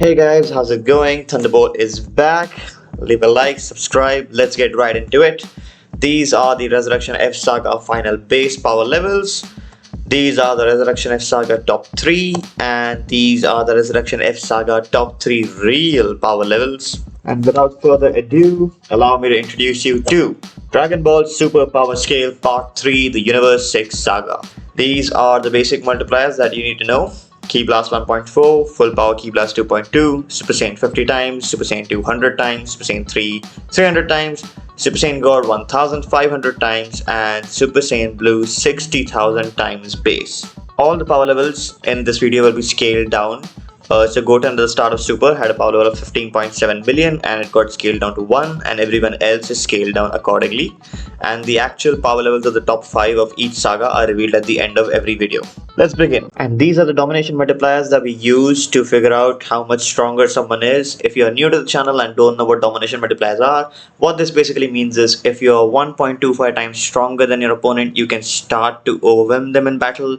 Hey guys, how's it going? Thunderbolt is back. Leave a like, subscribe, let's get right into it. These are the Resurrection F Saga final base power levels. These are the Resurrection F Saga top 3, and these are the Resurrection F Saga top 3 real power levels. And without further ado, allow me to introduce you to Dragon Ball Super Power Scale Part 3, the Universe 6 Saga. These are the basic multipliers that you need to know. Ki Blast 1.4, Full Power Ki Blast 2.2, Super Saiyan 50 times, Super Saiyan 200 times, Super Saiyan 3 300 times, Super Saiyan God 1500 times, and Super Saiyan Blue 60,000 times base. All the power levels in this video will be scaled down. So Goten at the start of Super had a power level of 15.7 billion and it got scaled down to 1, and everyone else is scaled down accordingly. And the actual power levels of the top 5 of each saga are revealed at the end of every video. Let's begin. And these are the domination multipliers that we use to figure out how much stronger someone is. If you are new to the channel and don't know what domination multipliers are, what this basically means is if you are 1.25 times stronger than your opponent, you can start to overwhelm them in battle.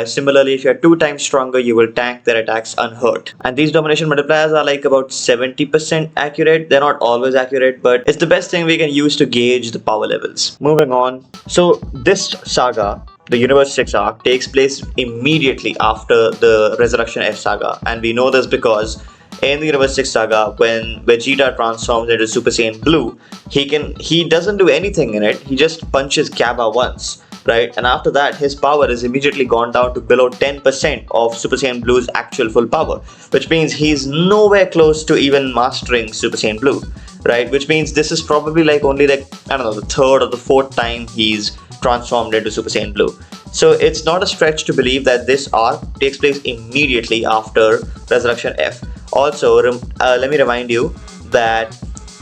Similarly, if you are 2 times stronger, you will tank their attacks unhurt. And these domination multipliers are like about 70% accurate. They're not always accurate, but it's the best thing we can use to gauge the power levels. Moving on. So this saga, the Universe 6 arc, takes place immediately after the Resurrection F Saga, and we know this because in the Universe 6 Saga, when Vegeta transforms into Super Saiyan Blue, he doesn't do anything in it, he just punches Kappa once, right? And after that, his power is immediately gone down to below 10% of Super Saiyan Blue's actual full power, which means he's nowhere close to even mastering Super Saiyan Blue, right? Which means this is probably like only like, I don't know, the third or the fourth time he's transformed into Super Saiyan Blue. So it's not a stretch to believe that this arc takes place immediately after Resurrection F. Also, let me remind you that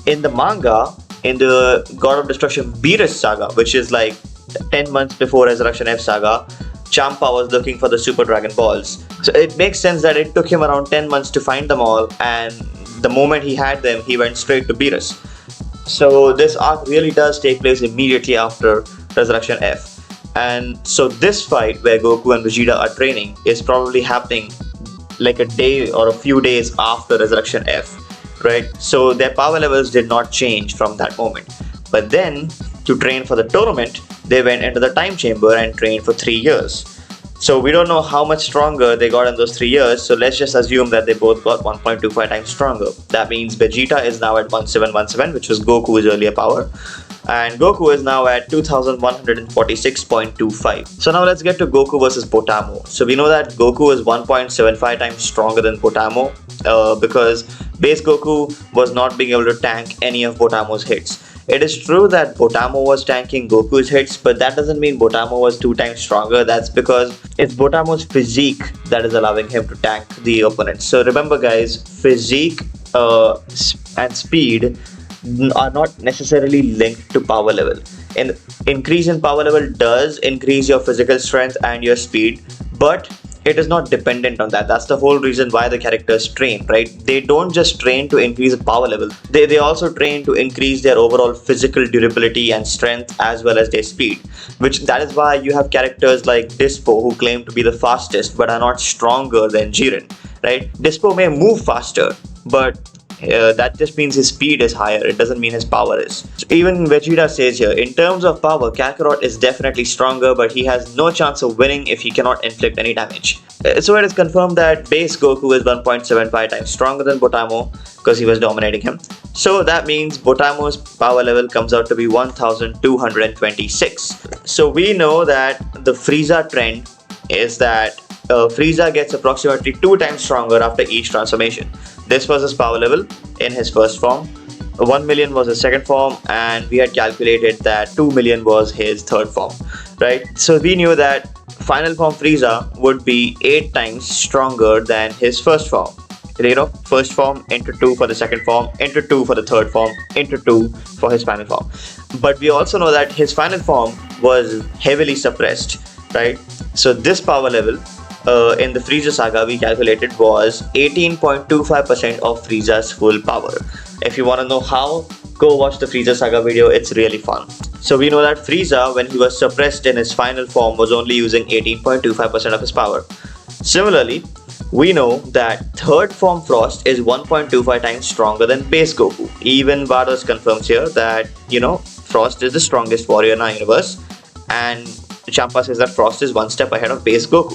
in the manga, in the God of Destruction Beerus saga, which is like 10 months before Resurrection F saga, Champa was looking for the Super Dragon Balls. So it makes sense that it took him around 10 months to find them all, and the moment he had them, he went straight to Beerus. So this arc really does take place immediately after Resurrection F. And so this fight where Goku and Vegeta are training is probably happening like a day or a few days after Resurrection F, right? So their power levels did not change from that moment. But then, to train for the tournament, they went into the time chamber and trained for 3 years. So we don't know how much stronger they got in those 3 years, so let's just assume that they both got 1.25 times stronger. That means Vegeta is now at 1717, which was Goku's earlier power, and Goku is now at 2146.25. So now let's get to Goku versus Potamo. So we know that Goku is 1.75 times stronger than Potamo because base Goku was not being able to tank any of Potamo's hits. It is true that Potamo was tanking Goku's hits, but that doesn't mean Potamo was 2 times stronger. That's because it's Potamo's physique that is allowing him to tank the opponent. So remember guys, physique and speed are not necessarily linked to power level. An increase in power level does increase your physical strength and your speed, but it is not dependent on that. That's the whole reason why the characters train, right? They don't just train to increase the power level. They also train to increase their overall physical durability and strength as well as their speed. That is why you have characters like Dispo who claim to be the fastest but are not stronger than Jiren, right? Dispo may move faster, but that just means his speed is higher. It doesn't mean his power is. So even Vegeta says here, in terms of power, Kakarot is definitely stronger, but he has no chance of winning if he cannot inflict any damage. So it is confirmed that base Goku is 1.75 times stronger than Potamo because he was dominating him. So that means Potamo's power level comes out to be 1226. So we know that the Frieza trend is that Frieza gets approximately 2 times stronger after each transformation. This was his power level in his first form, 1 million was his second form, and we had calculated that 2 million was his third form, right? So we knew that final form Frieza would be 8 times stronger than his first form. You know, first form into 2 for the second form, into 2 for the third form, into 2 for his final form. But we also know that his final form was heavily suppressed, right? So this power level in the Frieza saga we calculated was 18.25% of Frieza's full power. If you want to know how, go watch the Frieza saga video, it's really fun. So we know that Frieza, when he was suppressed in his final form, was only using 18.25% of his power. Similarly, We know that third form Frost is 1.25 times stronger than base Goku. Even Vados confirms here that, Frost is the strongest warrior in our universe, and Champa says that Frost is one step ahead of base Goku.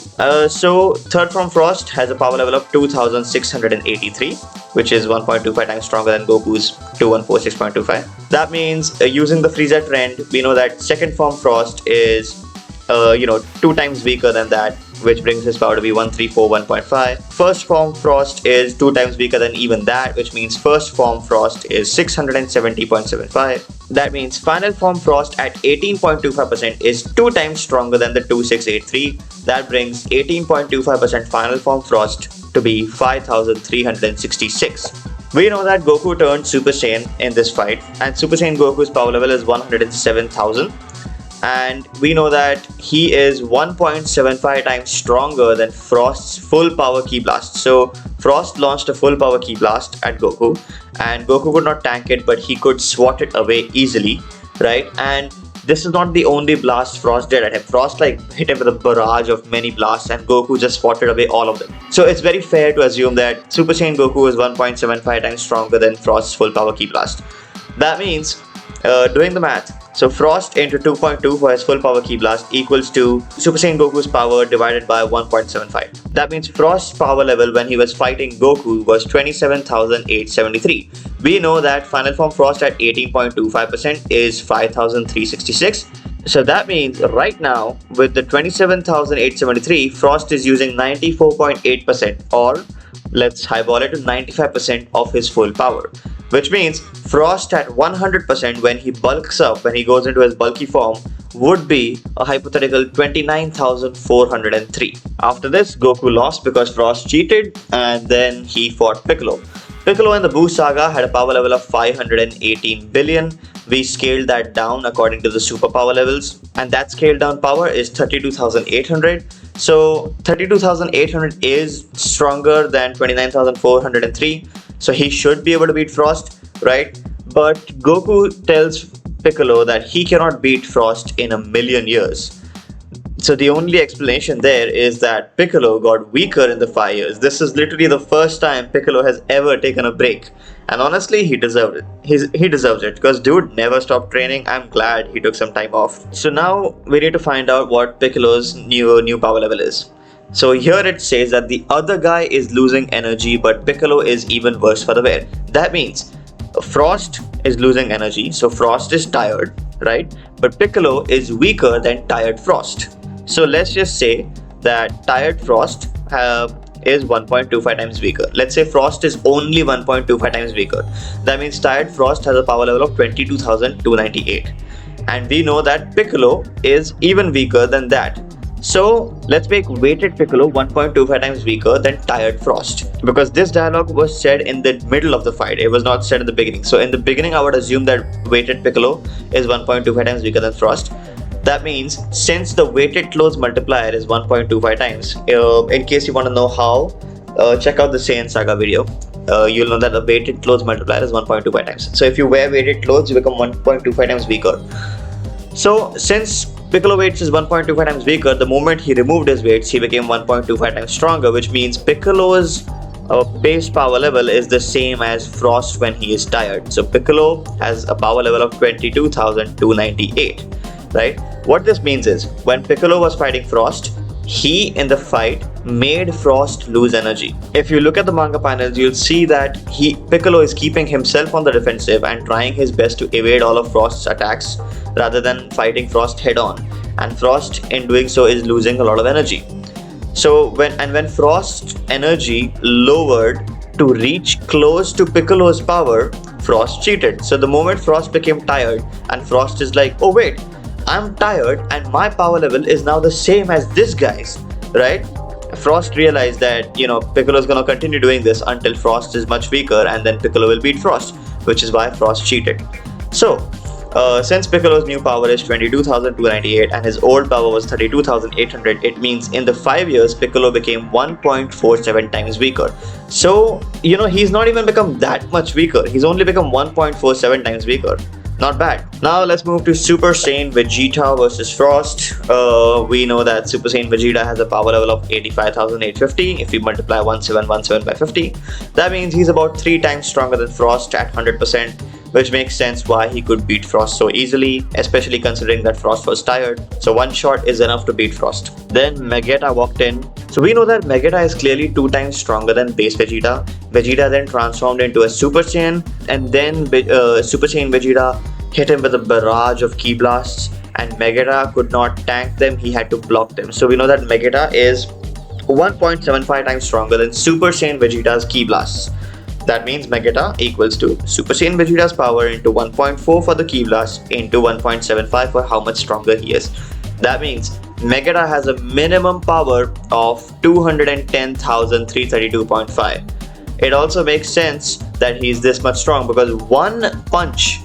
So third form Frost has a power level of 2683, which is 1.25 times stronger than Goku's 2146.25. That means using the Frieza trend, we know that second form Frost is 2 times weaker than that, which brings his power to be 1341.5. First form Frost is 2 times weaker than even that, which means first form Frost is 670.75. That means final form Frost at 18.25% is 2 times stronger than the 2683. That brings 18.25% final form Frost to be 5366. We know that Goku turned Super Saiyan in this fight, and Super Saiyan Goku's power level is 107,000. And we know that he is 1.75 times stronger than Frost's full power Ki Blast. So Frost launched a full power Ki Blast at Goku, and Goku could not tank it, but he could swat it away easily, right? And this is not the only blast Frost did at him. Frost hit him with a barrage of many blasts, and Goku just swatted away all of them. So it's very fair to assume that Super Saiyan Goku is 1.75 times stronger than Frost's full power Ki Blast. That means, doing the math, so Frost into 2.2 for his full power Ki Blast equals to Super Saiyan Goku's power divided by 1.75. That means Frost's power level when he was fighting Goku was 27,873. We know that final form Frost at 18.25% is 5,366. So that means right now with the 27,873, Frost is using 94.8%, or let's highball it to 95% of his full power. Which means Frost at 100% when he bulks up, when he goes into his bulky form, would be a hypothetical 29,403. After this, Goku lost because Frost cheated, and then he fought Piccolo. Piccolo in the Buu Saga had a power level of 518 billion. We scaled that down according to the superpower levels, and that scaled down power is 32,800. So 32,800 is stronger than 29,403. So he should be able to beat Frost, right? But Goku tells Piccolo that he cannot beat Frost in a million years. So the only explanation there is that Piccolo got weaker in the 5 years. This is literally the first time Piccolo has ever taken a break. And honestly, he deserved it. He deserves it because dude never stopped training. I'm glad he took some time off. So now we need to find out what Piccolo's new power level is. So here it says that the other guy is losing energy, but Piccolo is even worse for the wear. That means Frost is losing energy, so Frost is tired, right? But Piccolo is weaker than tired Frost. So let's just say that tired Frost is 1.25 times weaker. Let's say Frost is only 1.25 times weaker. That means tired Frost has a power level of 22,298. And we know that Piccolo is even weaker than that. So let's make weighted Piccolo 1.25 times weaker than tired Frost, because this dialogue was said in the middle of the fight. It was not said in the beginning. So in the beginning I would assume that weighted Piccolo is 1.25 times weaker than Frost. That means since the weighted clothes multiplier is 1.25 times, in case you want to know how, check out the Saiyan Saga video. You'll know that the weighted clothes multiplier is 1.25 times. So if you wear weighted clothes, you become 1.25 times weaker. So since Piccolo weights is 1.25 times weaker, the moment he removed his weights, he became 1.25 times stronger, which means Piccolo's base power level is the same as Frost when he is tired. So Piccolo has a power level of 22,298, right? What this means is, when Piccolo was fighting Frost, he in the fight made Frost lose energy. If you look at the manga panels, you'll see that Piccolo is keeping himself on the defensive and trying his best to evade all of Frost's attacks rather than fighting Frost head on, and Frost in doing so is losing a lot of energy. So when Frost's energy lowered to reach close to Piccolo's power, Frost cheated. So the moment Frost became tired and Frost is like, oh wait, I'm tired and my power level is now the same as this guy's, right? Frost realized that, Piccolo is gonna continue doing this until Frost is much weaker, and then Piccolo will beat Frost, which is why Frost cheated. So, since Piccolo's new power is 22,298 and his old power was 32,800, it means in the 5 years, Piccolo became 1.47 times weaker. So, he's not even become that much weaker. He's only become 1.47 times weaker. Not bad. Now let's move to Super Saiyan Vegeta versus Frost. We know that Super Saiyan Vegeta has a power level of 85,850. If we multiply 1717 by 50, that means he's about 3 times stronger than Frost at 100%, which makes sense why he could beat Frost so easily, especially considering that Frost was tired. So one shot is enough to beat Frost. Then Vegeta walked in. So we know that Vegeta is clearly 2 times stronger than base Vegeta. Vegeta then transformed into a Super Saiyan, and then Super Saiyan Vegeta hit him with a barrage of ki blasts, and Vegeta could not tank them, he had to block them. So we know that Vegeta is 1.75 times stronger than Super Saiyan Vegeta's ki blasts. That means Vegeta equals to Super Saiyan Vegeta's power into 1.4 for the ki blast into 1.75 for how much stronger he is. That means Vegeta has a minimum power of 210,332.5. It also makes sense that he's this much strong because one punch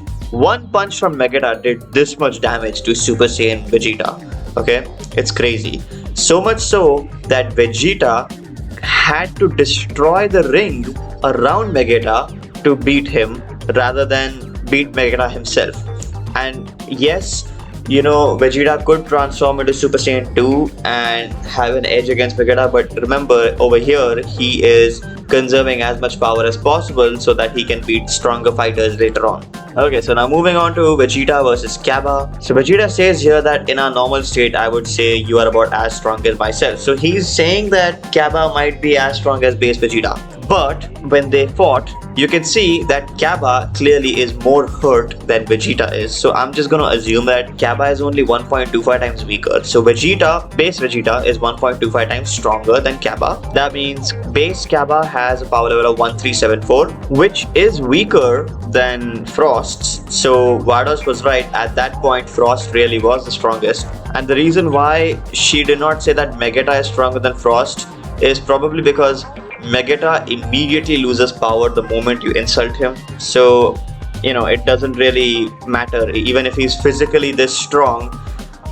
from Vegeta did this much damage to Super Saiyan Vegeta. Okay, it's crazy. So much so that Vegeta had to destroy the ring around Vegeta to beat him rather than beat Vegeta himself. And yes, you know, Vegeta could transform into Super Saiyan 2 and have an edge against Vegeta, but remember, over here he is conserving as much power as possible so that he can beat stronger fighters later on. Okay, so now moving on to Vegeta versus Kappa. So Vegeta says here that in our normal state, I would say you are about as strong as myself. So he's saying that Kappa might be as strong as base Vegeta. But when they fought, you can see that Kappa clearly is more hurt than Vegeta is. So I'm just gonna assume that Kappa is only 1.25 times weaker. So Vegeta, base Vegeta, is 1.25 times stronger than Kappa. That means base Kappa has a power level of 1374, which is weaker than Frost's. So Vados was right. At that point, Frost really was the strongest. And the reason why she did not say that Vegeta is stronger than Frost is probably because Vegeta immediately loses power the moment you insult him. So, you know, it doesn't really matter. Even if he's physically this strong,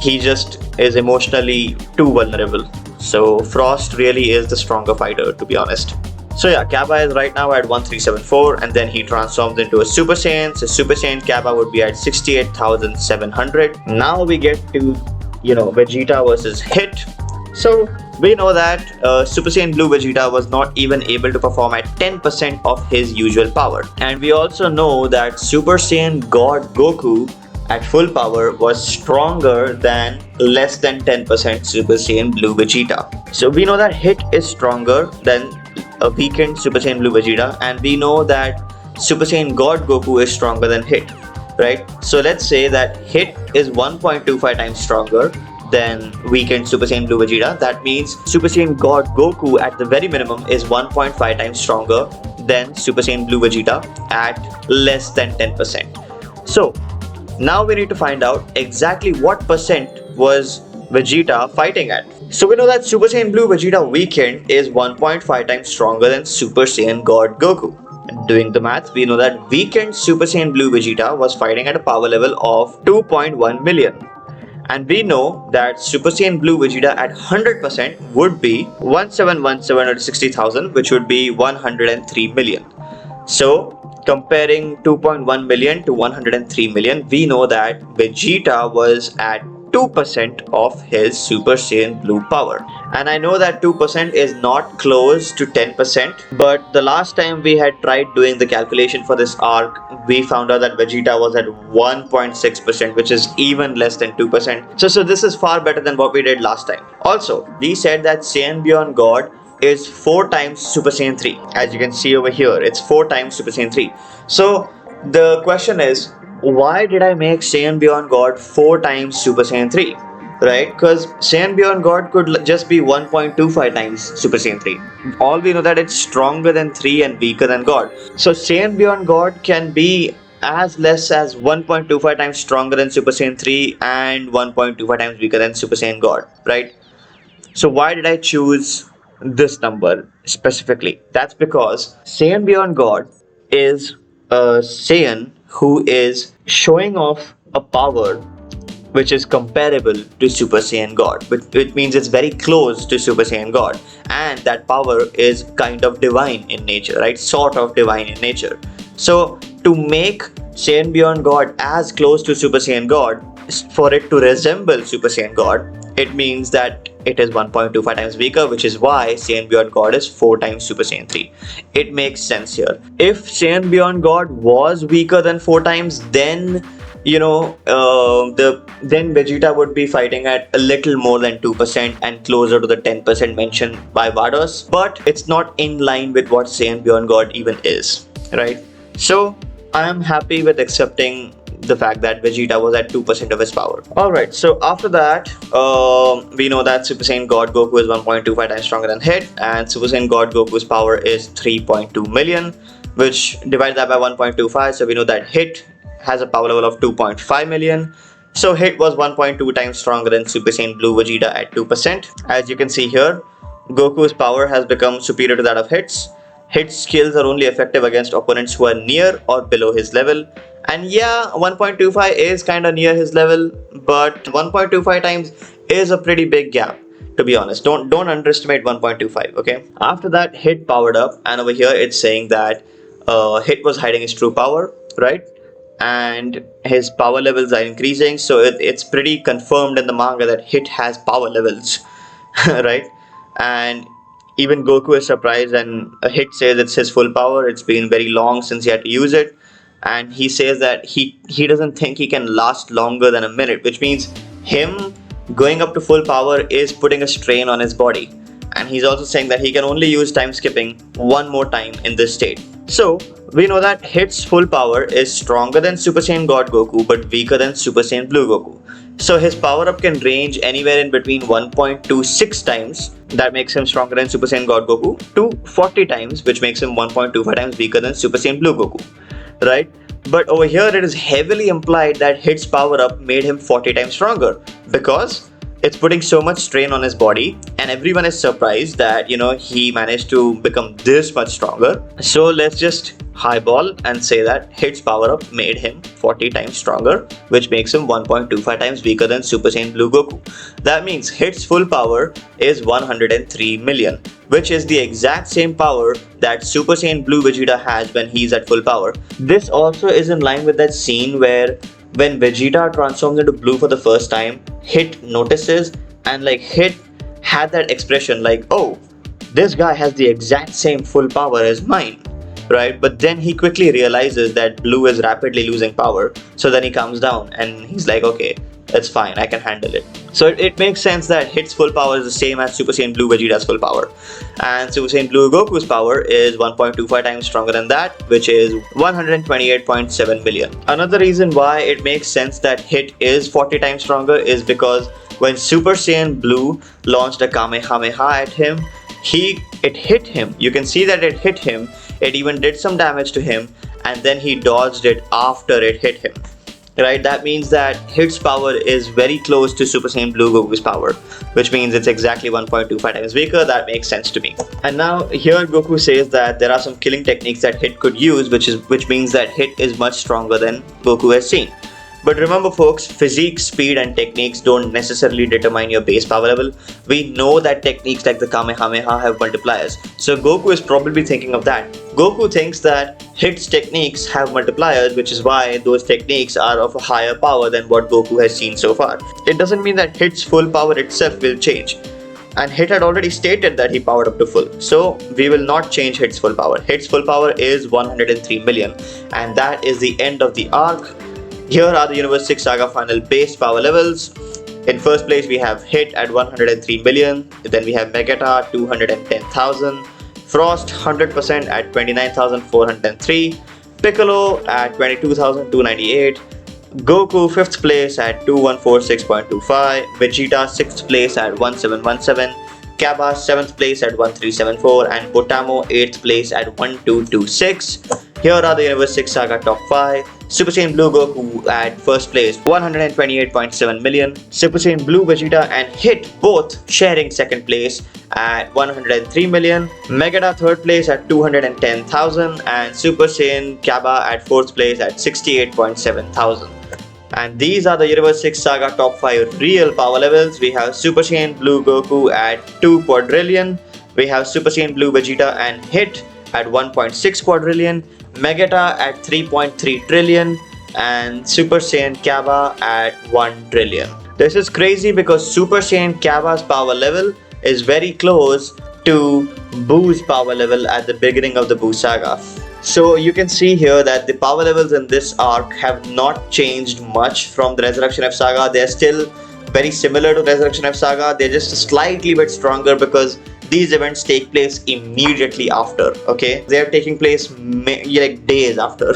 he just is emotionally too vulnerable. So Frost really is the stronger fighter, to be honest. So yeah, Kappa is right now at 1374, and then he transforms into a Super Saiyan. So Super Saiyan Kappa would be at 68,700. Now we get to, you know, Vegeta versus Hit. So we know that Super Saiyan Blue Vegeta was not even able to perform at 10% of his usual power. And we also know that Super Saiyan God Goku at full power was stronger than less than 10% Super Saiyan Blue Vegeta. So we know that Hit is stronger than a weakened Super Saiyan Blue Vegeta, and we know that Super Saiyan God Goku is stronger than Hit, right? So let's say that Hit is 1.25 times stronger than weakened Super Saiyan Blue Vegeta. That means Super Saiyan God Goku at the very minimum is 1.5 times stronger than Super Saiyan Blue Vegeta at less than 10%. So now we need to find out exactly what percent was Vegeta fighting at. So we know that Super Saiyan Blue Vegeta weakened is 1.5 times stronger than Super Saiyan God Goku. Doing the math, we know that weakened Super Saiyan Blue Vegeta was fighting at a power level of 2.1 million. And we know that Super Saiyan Blue Vegeta at 100% would be 1717 or 60,000, which would be 103 million. So comparing 2.1 million to 103 million, we know that Vegeta was at 2% of his Super Saiyan Blue power. And I know that 2% is not close to 10%, but the last time we had tried doing the calculation for this arc, we found out that Vegeta was at 1.6%, which is even less than 2%. So this is far better than what we did last time. Also, we said that Saiyan Beyond God is 4 times Super Saiyan 3. As you can see over here, it's 4 times Super Saiyan 3. So the question is, why did I make Saiyan Beyond God 4 times Super Saiyan 3? Right? Because Saiyan Beyond God could just be 1.25 times Super Saiyan 3. All we know that it's stronger than 3 and weaker than God. So Saiyan Beyond God can be as less as 1.25 times stronger than Super Saiyan 3 and 1.25 times weaker than Super Saiyan God, right? So why did I choose this number specifically? That's because Saiyan Beyond God is a Saiyan who is showing off a power which is comparable to Super Saiyan God, which means it's very close to Super Saiyan God, and that power is kind of divine in nature, right? Sort of divine in nature. So to make Saiyan Beyond God as close to Super Saiyan God, for it to resemble Super Saiyan God, it means that it is 1.25 times weaker, which is why Saiyan Beyond God is 4 times Super Saiyan 3. It makes sense here. If Saiyan Beyond God was weaker than 4 times, then then Vegeta would be fighting at a little more than 2% and closer to the 10% mentioned by Vados, but it's not in line with what Saiyan Beyond God even is, right? So I am happy with accepting the fact that Vegeta was at 2% of his power. Alright, so after that, we know that Super Saiyan God Goku is 1.25 times stronger than Hit, and Super Saiyan God Goku's power is 3.2 million, which divides that by 1.25, so we know that Hit has a power level of 2.5 million. So Hit was 1.2 times stronger than Super Saiyan Blue Vegeta at 2%. As you can see here, Goku's power has become superior to that of Hit's. Hit's skills are only effective against opponents who are near or below his level. And yeah, 1.25 is kinda near his level, but 1.25 times is a pretty big gap. To be honest, don't underestimate 1.25. Okay. After that, Hit powered up, and over here it's saying that Hit was hiding his true power, right? And his power levels are increasing, so it's pretty confirmed in the manga that Hit has power levels, right? And even Goku is surprised, and Hit says it's his full power. It's been very long since he had to use it, and he says that he doesn't think he can last longer than a minute, which means him going up to full power is putting a strain on his body. And he's also saying that he can only use time skipping one more time in this state. So we know that Hit's full power is stronger than Super Saiyan God Goku but weaker than Super Saiyan Blue Goku. So his power up can range anywhere in between 1.26 times, that makes him stronger than Super Saiyan God Goku, to 40 times, which makes him 1.25 times weaker than Super Saiyan Blue Goku, right? But over here it is heavily implied that Hit's power up made him 40 times stronger, because it's putting so much strain on his body, and everyone is surprised that he managed to become this much stronger. So let's just highball and say that Hit's power up made him 40 times stronger, which makes him 1.25 times weaker than Super Saiyan Blue Goku. That means Hit's full power is 103 million, which is the exact same power that Super Saiyan Blue Vegeta has when he's at full power. This also is in line with that scene where when Vegeta transforms into blue for the first time, Hit notices, and Hit had that expression like, oh, this guy has the exact same full power as mine, right? But then he quickly realizes that Blue is rapidly losing power, so then he calms down and he's like, okay, that's fine, I can handle it. So it makes sense that Hit's full power is the same as Super Saiyan Blue Vegeta's full power, and Super Saiyan Blue Goku's power is 1.25 times stronger than that, which is 128.7 million. Another reason why it makes sense that Hit is 40 times stronger is because when Super Saiyan Blue launched a Kamehameha at him, it hit him. You can see that it hit him. It even did some damage to him, and then he dodged it after it hit him. Right, that means that Hit's power is very close to Super Saiyan Blue Goku's power, which means it's exactly 1.25 times weaker. That makes sense to me. And now here Goku says that there are some killing techniques that Hit could use, which means that Hit is much stronger than Goku has seen. But remember folks, physique, speed and techniques don't necessarily determine your base power level. We know that techniques like the Kamehameha have multipliers. So Goku is probably thinking of that. Goku thinks that Hit's techniques have multipliers, which is why those techniques are of a higher power than what Goku has seen so far. It doesn't mean that Hit's full power itself will change. And Hit had already stated that he powered up to full. So we will not change Hit's full power. Hit's full power is 103 million. And that is the end of the arc. Here are the Universe 6 Saga final base power levels. In first place we have Hit at 103 million, then we have Vegeta 210,000, Frost 100% at 29,403, Piccolo at 22,298, Goku 5th place at 2146.25, Vegeta 6th place at 1717, Cabba 7th place at 1374, and Potamo 8th place at 1226. Here are the Universe 6 Saga top 5. Super Saiyan Blue Goku at first place, 128.7 million. Super Saiyan Blue Vegeta and Hit both sharing second place at 103 million. Megata third place at 210,000, and Super Saiyan Cabba at fourth place at 68.7 thousand. And these are the Universe 6 Saga top 5 real power levels. We have Super Saiyan Blue Goku at 2 quadrillion. We have Super Saiyan Blue Vegeta and Hit at 1.6 quadrillion. Megata at 3.3 trillion, and Super Saiyan Kaba at 1 trillion. This is crazy because Super Saiyan Kaba's power level is very close to Boo's power level at the beginning of the Boo saga. So you can see here that the power levels in this arc have not changed much from the Resurrection F saga. They're still very similar to Resurrection F saga. They're just slightly bit stronger because these events take place immediately after. Okay, they're taking place like days after.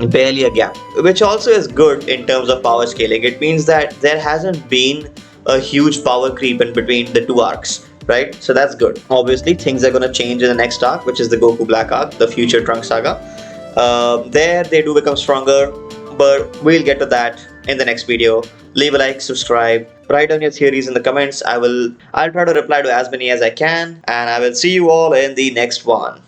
Barely a gap, which also is good in terms of power scaling. It means that there hasn't been a huge power creep in between the two arcs, right? So that's good. Obviously things are going to change in the next arc, which is the Goku Black arc, the Future Trunks saga. There they do become stronger, but we'll get to that in the next video. Leave a like, subscribe, write down your theories in the comments. I'll try to reply to as many as I can, and I will see you all in the next one.